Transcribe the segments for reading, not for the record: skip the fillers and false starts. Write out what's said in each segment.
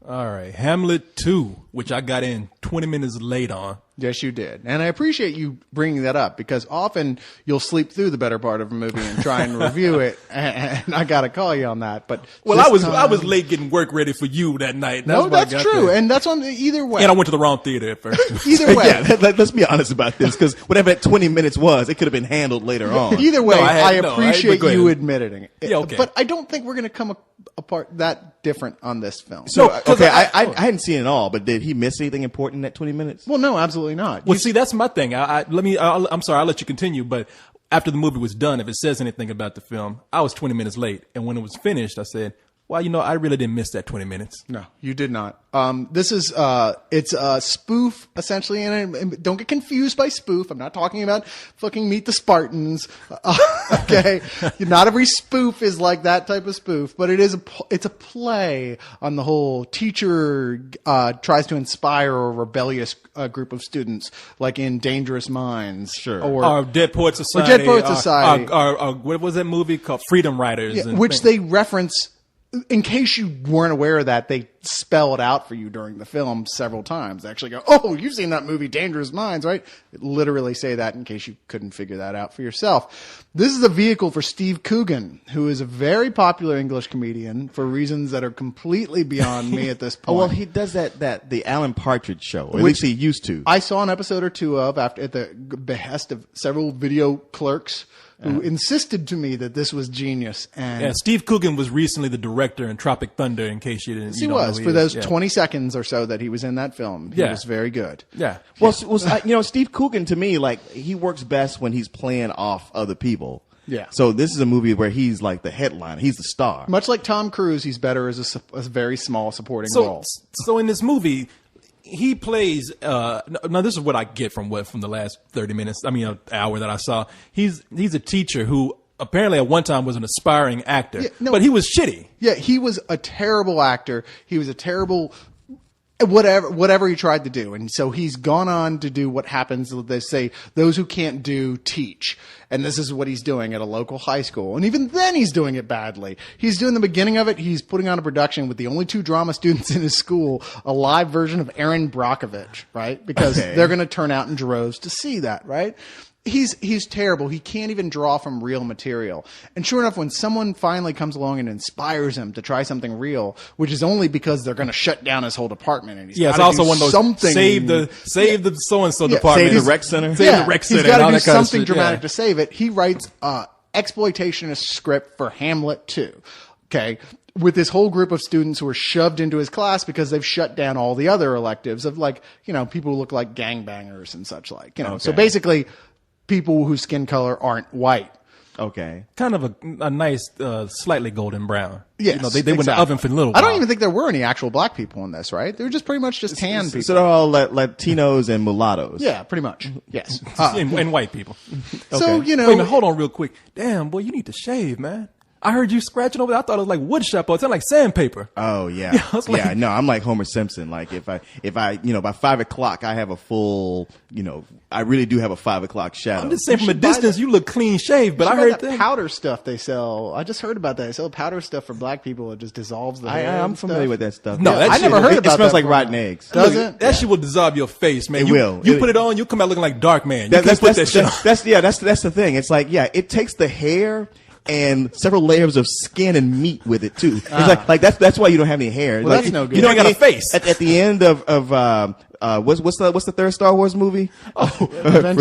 All right, Hamlet 2, which I got in 20 minutes late on. Yes, you did. And I appreciate you bringing that up because often you'll sleep through the better part of a movie and try and review it. And I got to call you on that. But I was late getting work ready for you that night. That's true. And that's on either way. And I went to the wrong theater at first. Either way. Yeah, let's be honest about this because whatever that 20 minutes was, it could have been handled later on. Either way, I appreciate you admitting it. Yeah, okay. But I don't think we're going to come apart that different on this film. So, I hadn't seen it all, but did he miss anything important in that 20 minutes? Well, no, absolutely not. Well, see, that's my thing. I'm sorry, I'll let you continue, but after the movie was done, if it says anything about the film, I was 20 minutes late. And when it was finished, I said, well, I really didn't miss that 20 minutes. No, you did not. This is, it's a spoof, essentially, and don't get confused by spoof. I'm not talking about fucking Meet the Spartans. Okay. Not every spoof is like that type of spoof, but it's a play on the whole teacher, tries to inspire a rebellious group of students, like in Dangerous Minds. Sure. Or Dead Poets Society. Or Dead Poets Society. What was that movie called? Freedom Riders. Yeah, which they reference. In case you weren't aware of that, they spell it out for you during the film several times. They actually go, oh, you've seen that movie, Dangerous Minds, right? They literally say that in case you couldn't figure that out for yourself. This is a vehicle for Steve Coogan, who is a very popular English comedian for reasons that are completely beyond me at this point. Oh, well, he does the Alan Partridge show, or at least he used to. I saw an episode or two of at the behest of several video clerks who insisted to me that this was genius. And Steve Coogan was recently the director in Tropic Thunder, in case you didn't. He was. For those 20 seconds or so that he was in that film. He was very good. Yeah. Well, Steve Coogan, to me, like, he works best when he's playing off other people. Yeah. So this is a movie where he's like the headliner. He's the star. Much like Tom Cruise, he's better as a very small supporting role. So in this movie, he plays. Now this is what I get from the last 30 minutes. I mean, an hour that I saw. He's a teacher who apparently at one time was an aspiring actor, but he was shitty. Yeah, he was a terrible actor. He was a terrible whatever he tried to do. And so he's gone on to do what happens. They say those who can't do teach. And this is what he's doing at a local high school. And even then he's doing it badly. He's doing the beginning of it. He's putting on a production with the only 2 drama students in his school, a live version of Erin Brockovich, right? Because they're going to turn out in droves to see that, right? He's terrible. He can't even draw from real material. And sure enough, when someone finally comes along and inspires him to try something real, which is only because they're going to shut down his whole department, and he's it's also one of those save the so and so department, save the rec center, save the rec center. He's got to do something dramatic to save it. He writes exploitationist script for Hamlet 2. Okay. With this whole group of students who are shoved into his class because they've shut down all the other electives of, like, people who look like gangbangers and such like, So basically, people whose skin color aren't white. Okay. Kind of a nice, slightly golden brown. Yes, they went in the oven for a little while. while. I don't even think there were any actual black people in this, right? They were just pretty much just tan people. So they're all Latinos and mulattoes. Yeah, pretty much. Yes. And white people. So, Wait a minute, hold on real quick. Damn, boy, you need to shave, man. I heard you scratching over there. I thought it was like wood chapeau. It sounded like sandpaper. Oh yeah. Yeah, no, I'm like Homer Simpson. Like if I, by 5:00 I have a full, I really do have a 5:00 shadow. I'm just saying from a distance you look clean shaved, but I heard that powder stuff they sell. I just heard about that. They sell powder stuff for black people. It just dissolves the hair. I'm familiar with that stuff. No, I never heard about that. It smells like rotten eggs. Does it? That shit will dissolve your face, man. It will. You put it on, you come out looking like Dark Man. That's the thing. It's like, it takes the hair and several layers of skin and meat with it too. It's like that's why you don't have any hair. Well, like, that's no good. You don't got a face. At the end of what's the third Star Wars movie? Revenge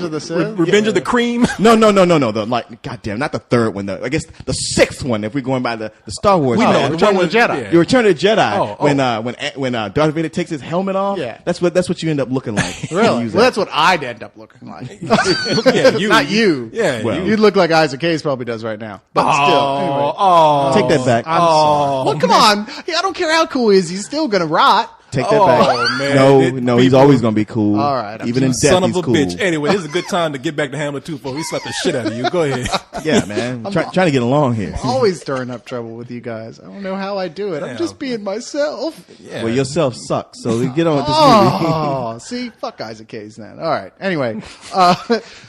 of the Sith? Revenge of the Cream? No. Goddamn, not the third one. I guess the 6th one. If we're going by the Star Wars. Return of the Jedi. Yeah. You Return of the Jedi. When Darth Vader takes his helmet off. Yeah. That's what you end up looking like. Really? Well, that's what I'd end up looking like. Not you. Yeah. Well, you'd look like Isaac Hayes probably does right now. But still, anyway. Take that back. I'm sorry. Well, come on. I don't care how cool he is. He's still gonna rot. Take that back. Man. No, he's always gonna be cool. All right. Even in death, son of he's a cool. bitch. Anyway, this is a good time to get back to Hamlet 2 before we slap the shit out of you. Go ahead. Yeah, man. Trying to get along here. Always stirring up trouble with you guys. I don't know how I do it. I'm just being myself. Yeah. Well, yourself sucks. So get on with this movie. Oh, see, fuck Isaac Hayes then. All right. Anyway,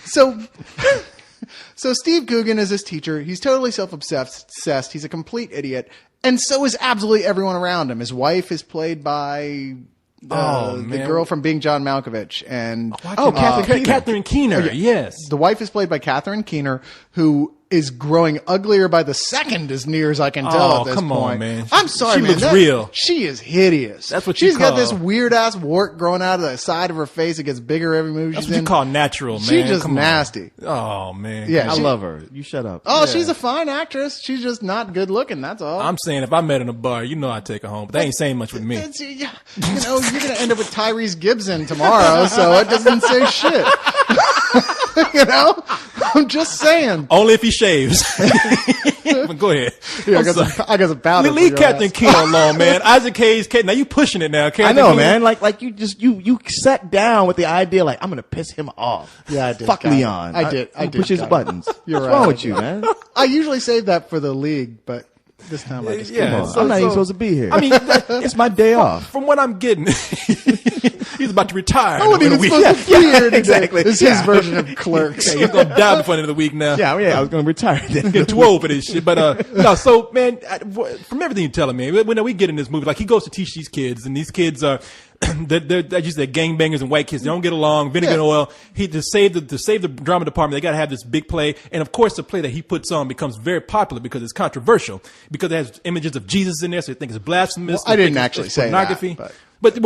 so Steve Coogan is this teacher. He's totally self-obsessed. He's a complete idiot. And so is absolutely everyone around him. His wife is played by the girl from Being John Malkovich. And Catherine Keener. Yes. The wife is played by Catherine Keener, who is growing uglier by the second, as near as I can tell at this point. On, man. I'm sorry, she man. Looks real. She is hideous. That's what she's you got call. This weird ass wart growing out of the side of her face. It gets bigger every movie That's she's what in. you call natural, man. She's just nasty. Oh man. Yeah, I love her. You shut up. Oh, she's a fine actress. She's just not good looking. That's all. I'm saying if I met her in a bar, you know I'd take her home. But they ain't saying much with me. You know, you're gonna end up with Tyrese Gibson tomorrow, so it doesn't say shit. You know, I'm just saying. Only if he shaves. But go ahead. Yeah, I guess about it. Leave Captain Keener alone, man. Isaac Hayes, now you pushing it now. I know, man. Like you sat down with the idea, like I'm gonna piss him off. Yeah, I did. Fuck Leon. I did. Push his buttons. You're What's right. wrong with you, man? I usually save that for the league, but this time I just Yeah, come on. I'm not even supposed to be here. I mean, it's my day off. From what I'm getting, he's about to retire. I wasn't in a even week. supposed to be here today. exactly. It's his version of Clerks. He's gonna die before the end of the week now. Yeah, I was gonna retire. Then. Get too old for this shit. But no, so man, from everything you're telling me, when we get in this movie, like he goes to teach these kids, and these kids are they're just gangbangers and white kids. They don't get along. Vinegar and oil. To save the drama department, they got to have this big play, and of course, the play that he puts on becomes very popular because it's controversial, because it has images of Jesus in there, so they think it's blasphemous. Well, I didn't actually say pornography. that, but I'm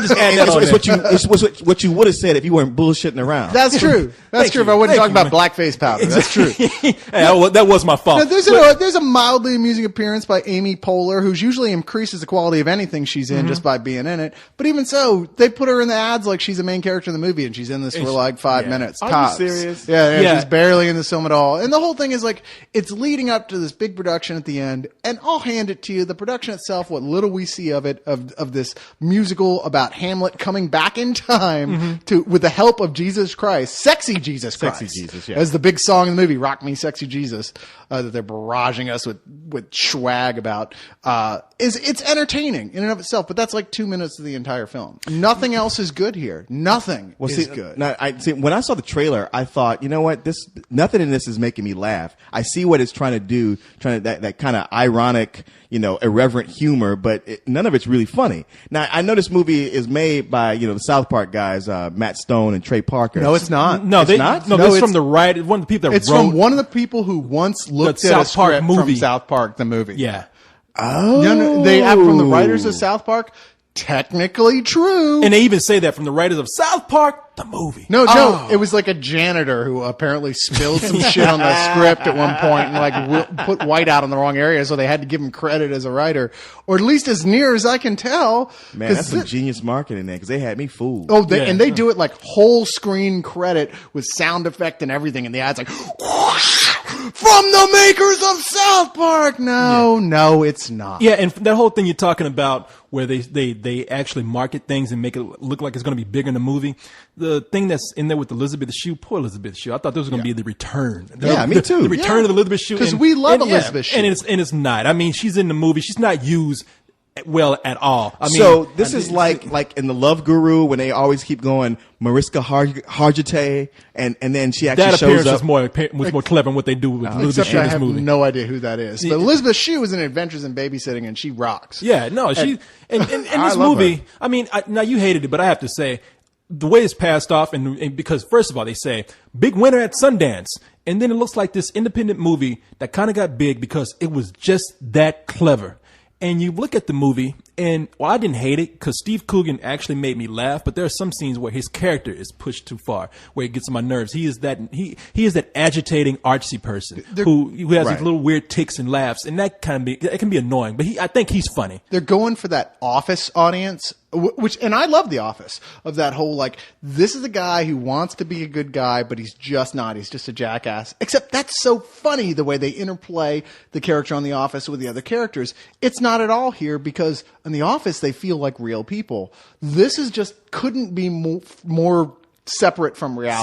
just adding that on there. It's what you would have said if you weren't bullshitting around. That's true. That's true. If I wasn't talking about blackface powder, that's true. Hey, that was my fault. Now, there's a mildly amusing appearance by Amy Poehler, who's usually increases the quality of anything she's in just by being in it. But even so, they put her in the ads like she's a main character in the movie, and she's in this for like 5 minutes. Are tops. you serious? Yeah, she's barely in this film at all. And the whole thing is like, it's leading up to this big production at the end, and I'll hand it to you, the production itself, what little we see of it, of this musical about Hamlet coming back in time with the help of Jesus Christ, sexy Jesus Christ, as the big song in the movie, "Rock Me, Sexy Jesus," that they're barraging us with swag about. It's entertaining in and of itself, but that's like 2 minutes of the entire film. Nothing else is good here. Nothing is good. Now, when I saw the trailer, I thought, you know what? Nothing in this is making me laugh. I see what it's trying to do, that kind of ironic, irreverent humor, but none of it's really funny. Now, I know this movie is made by, the South Park guys, Matt Stone and Trey Parker. No, it's not. No, it's not. No, it's from the writer. One of the people that it's wrote. From one of the people who once looked at South a Park script movie. from South Park, the movie. Yeah. Oh. No, they have from the writers of South Park. Technically true. And they even say that from the writers of South Park, the movie. No, it was like a janitor who apparently spilled some shit on the script at one point and put white out in the wrong area, so they had to give him credit as a writer, or at least as near as I can tell. Man, that's some genius marketing there, because they had me fooled. Oh, and they do it like whole screen credit with sound effect and everything, and the ads like whoosh, from the makers of South Park. No, it's not. Yeah, and that whole thing you're talking about, where they actually market things and make it look like it's going to be bigger in the movie. The thing that's in there with Elizabeth Shue, poor Elizabeth Shue, I thought this was going to be the return. Me too. The return of Elizabeth Shue. Because we love Elizabeth Shue. And it's not. I mean, she's in the movie. She's not used well at all. I mean, so this is like in the Love Guru, when they always keep going Mariska Hargitay, and then she actually that shows appearance up. was more clever in what they do with Elizabeth Except Shue in I this have movie. no idea who that is. But Elizabeth Shue was in Adventures in Babysitting, and she rocks. Yeah, no, she in this love movie. her. I mean, now you hated it, but I have to say, the way it's passed off, and because first of all, they say big winner at Sundance, and then it looks like this independent movie that kind of got big because it was just that clever. And you look at the movie, and I didn't hate it because Steve Coogan actually made me laugh. But there are some scenes where his character is pushed too far, where it gets on my nerves. He is that agitating artsy person who has these little weird tics and laughs, and it can be annoying. But I think he's funny. They're going for that Office audience, and I love The Office, of that whole like, this is a guy who wants to be a good guy, but he's just not. He's just a jackass. Except that's so funny the way they interplay the character on The Office with the other characters. It's not at all here, because in The Office they feel like real people. This is just couldn't be more separate from reality.